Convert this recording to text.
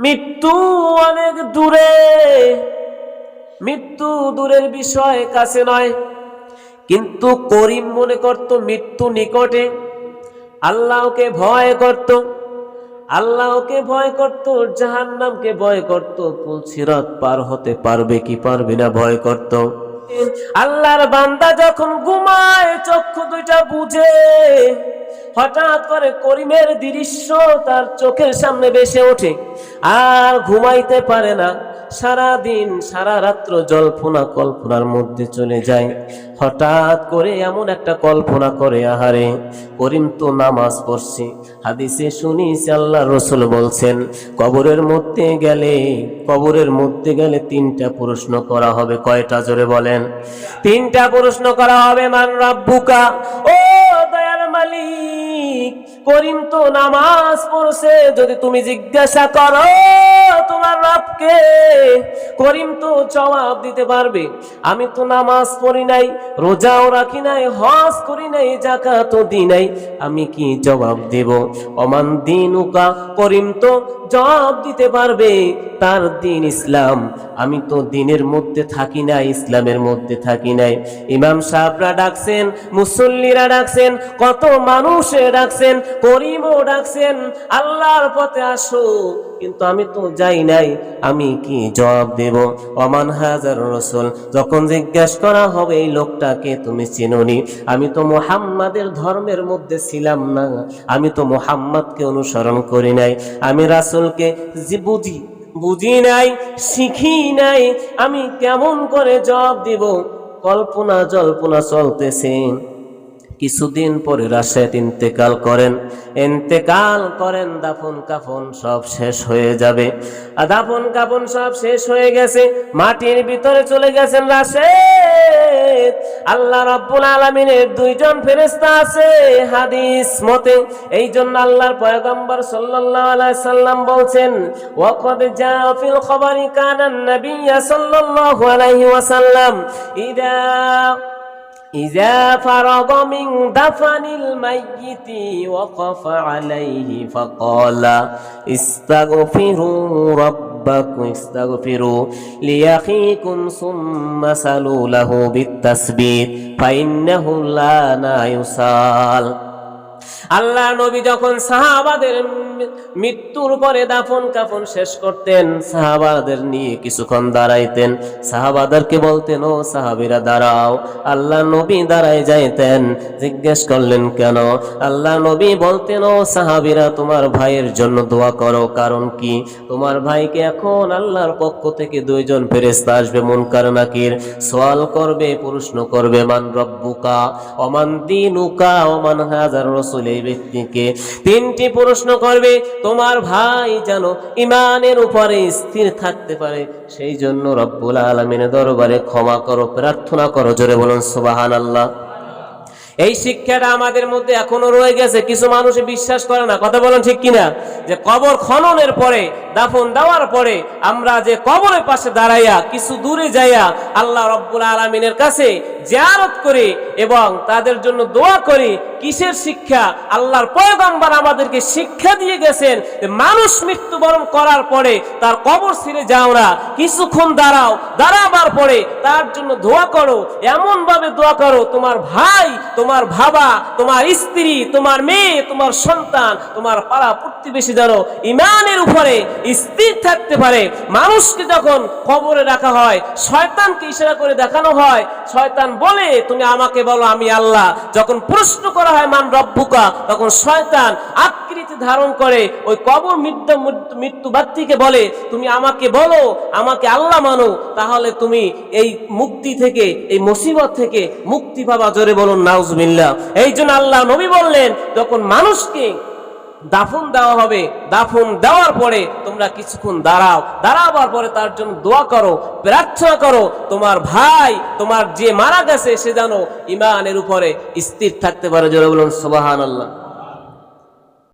মৃত্যু অনেক দূরে, মৃত্যু দূরের বিষয়, কাছে নয়। কিন্তু করিম মনে করত মৃত্যু নিকটে। আল্লাহকে ভয় করত, আল্লাহকে ভয় করত, জাহান্নামকে ভয় করত। পুলসিরাত পার হতে পারবে কি পারবে না ভয় করত। আল্লাহর বান্দা যখন ঘুমায়, চক্ষু দুইটা বুঝে, হঠাৎ করে করিমের দৃশ্য তার চোখের সামনে ভেসে ওঠে, আর ঘুমাইতে পারে না। সারা দিন সারা রাত্র জল্পনা কল্পনার মধ্যে চলে যায়। হঠাৎ করে এমন একটা কল্পনা করে, আহারে করিম তো নামাজ পড়ছে। হাদিসে শুনিস আল্লাহ রসুল বলছেন, কবরের মধ্যে গেলে তিনটা প্রশ্ন করা হবে। কয়টা? জোরে বলেন। তিনটা প্রশ্ন করা হবে। মান রাব্বুকা, ও দয়ার মালিক, করিম তো নামাজ পড়ছে, যদি তুমি জিজ্ঞাসা করো তোমার রবকে, করিম তো জবাব দিতে পারবে, আমি তো নামাজ পড়ি নাই, রোজাও রাখি নাই, হজ করি নাই, যাকাতও দিই নাই, আমি কি জবাব দেব? ওমান দিনুকা, করিম তো জবাব দিতে পারবে, তার দিন ইসলাম, আমি তো দিনের মধ্যে থাকি নাই, ইসলামের মধ্যে থাকি নাই। ইমাম সাহেবরা ডাকছেন, মুসল্লিরা ডাকছেন, কত মানুষে ডাকছেন, করিমও ডাকছেন, আল্লাহর পথে আসো, কিন্তু আমি তো যাই নাই, আমি কি জবাব দেব? ওমান হাজার রাসূল, যখন জিজ্ঞাসা করা হবে এই লোকটাকে তুমি চিনোনি, আমি তো মুহাম্মাদের ধর্মের মধ্যে ছিলাম না, আমি তো মুহাম্মাদকে অনুসরণ করি নাই, আমি রাসূলকে বুঝি নাই, শিখি নাই, আমি কেমন করে জবাব দিব? কল্পনা জল্পনা চলতেছে। কিছুদিন পরে রাশেদ ইন্তেকাল করেন, দাফন কাফন সব শেষ হয়ে যাবে। দাফন কাফন সব শেষ হয়ে গেছে, মাটির ভিতরে চলে গেছেন রাশেদ। আল্লাহ রাব্বুল আলামিনের দুইজন ফেরেশতা আছে হাদিস মতে। এই জন্য আল্লাহর পয়গম্বর সাল্লাল্লাহু আলাইহি সাল্লাম বলছেন, ওয়াকাদ জাআ ফিল খবরি কানান নাবিয়্যা সাল্লাল্লাহু আলাইহি ওয়াসাল্লাম ইযা ফারাগা মিন দাফনিল মাইয়িতি ওয়াকাফা আলাইহি ফাকালা ইস্তাগফিরু রাব্বাকুম ইস্তাগফিরু লিয়াখিকুম সুম্মা সালু লাহু বিত্তাসবিহ ফাইন্নাহু লা ইউসাল। আল্লাহ নবী যখন সাহাবাদের মৃত্যুর পরে দাফন কাফন শেষ করতেন, সাহাবাদের নিয়ে কিছুক্ষণ দাঁড়াইতেন, সাহাবাদেরকে বলতেন, ও সাহাবীরা দাঁড়াও। আল্লাহ নবী দাঁড়ায় যাইতেন। জিজ্ঞেস করলেন কেন? আল্লাহ নবী বলতেন, ও সাহাবীরা তোমার ভাইয়ের জন্য দোয়া করো। কারণ কি? তোমার ভাইকে এখন আল্লাহর পক্ষ থেকে দুইজন ফেরেশতা আসবে, মুনকার নাকির, সওয়াল করবে, প্রশ্ন করবে, মান রব্বুকা ওমান দিনুকা ওমান হাজার রাসূল। এই ব্যক্তিকে তিনটি প্রশ্ন করবে। তোমার ভাই যেন ঈমানের উপরে স্থির থাকতে পারে, সেই জন্য রব্বুল আলামিনের দরবারে ক্ষমা করো, প্রার্থনা করো। জোরে বলুন সুবহানাল্লাহ। এই শিক্ষাটা আমাদের মধ্যে এখনো রয়ে গেছে। কিছু মানুষ বিশ্বাস করে না, কথা বলেন ঠিক কিনা, যে কবর খননের পরে, দাফন দেওয়ার পরে আমরা যে কবরের পাশে দাঁড়াইয়া কিছু দূরে যাইয়া আল্লাহ রাব্বুল আলামিনের কাছে জিয়ারত করি এবং তাদের জন্য দোয়া করি। কিসের শিক্ষা? আল্লাহর পয়গম্বর আমাদেরকে শিক্ষা দিয়ে গেছেন যে মানুষ মৃত্যুবরণ করার পরে তার কবর ছেড়ে যাও না, কিছুক্ষণ দাঁড়াও, দাঁড়াবার পরে তার জন্য দোয়া করো। এমন ভাবে দোয়া করো তোমার ভাই, তোমার বাবা, তোমার স্ত্রী, তোমার মেয়ে, তোমার সন্তান, তোমার পাড়া প্রতিবেশী যেন ঈমানের উপরে স্থির থাকতে পারে। মানুষকে যখন কবরে রাখা হয়, শয়তানকে ইশারা করে দেখানো হয়, শয়তান বলে তুমি আমাকে বলো আমি আল্লাহ। যখন প্রশ্ন করা হয় মান রব্বুকা, তখন শয়তান আকৃতি ধারণ করে ওই কবর মৃত্যুবাদীকে বলে তুমি আমাকে বলো, আমাকে আল্লাহ মানো, তাহলে তুমি এই মুক্তি থেকে, এই মুসিবত থেকে মুক্তি পাবা। জোরে বলুন নাউজুবিল্লাহ। এই জন্য আল্লাহ নবী বললেন, যখন মানুষকে দাফন দেওয়া হবে, দাফন দেওয়ার পরে তোমরা কিছুক্ষণ দাঁড়াও, দাঁড়াবার পরে তার জন্য দোয়া করো, প্রার্থনা করো, তোমার ভাই, তোমার যে মারা গেছে সে যেন ঈমানের উপরে স্থির থাকতে পারে। জোরে বলুন সুবহানাল্লাহ।